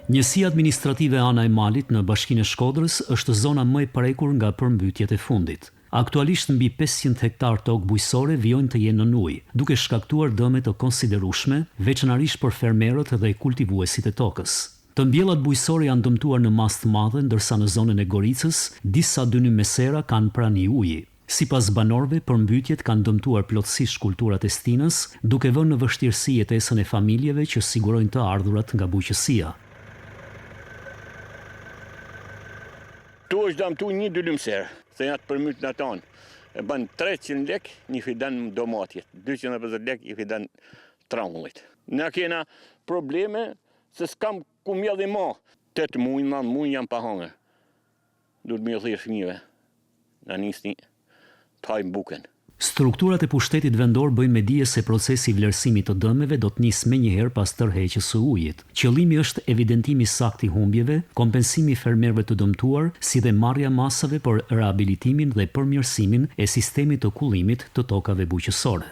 Njësia administrative Ana e Malit në Bashkinë e Shkodrës është zona më e prekur nga përmbytjet e fundit. Aktualisht mbi 500 hektar tokë bujqësore vijojnë të jenë në ujë, duke shkaktuar dëme të konsiderueshme, veçanërisht për fermerët dhe kultivuesit e tokës. Të mbjellat bujqësore janë dëmtuar në masë të madhe, ndërsa në zonën e Goricës, disa dynim mesera kanë prani uji. Sipas banorëve, përmbytjet kanë dëmtuar plotësisht kulturat e stinës, duke vënë në vështirësi jetesën e familjeve që sigurojnë të ardhurat nga bujqësia. Tu është dëmtu një dylymser, se janë të përmbyt në tonë. E banë 300 lek, një fidan domatjet, 250 lek, një fidan tramullit. Ne kena probleme se s'kam ku mjellë ma. 8 muaj, 9 muaj jam pa hangër. Duhet me thirr fëmijëve. Na nisni të hajmë buken. Strukturat e pushtetit vendor bëjnë me dije se procesi i vlerësimit të dëmeve do të nisë menjëherë pas tërheqjes së ujit. Qëllimi është evidentimi sakt i humbjeve, kompensimi i fermerëve të dëmtuar, si dhe marrja masave për rehabilitimin dhe përmirësimin e sistemit të kullimit të tokave bujqësore.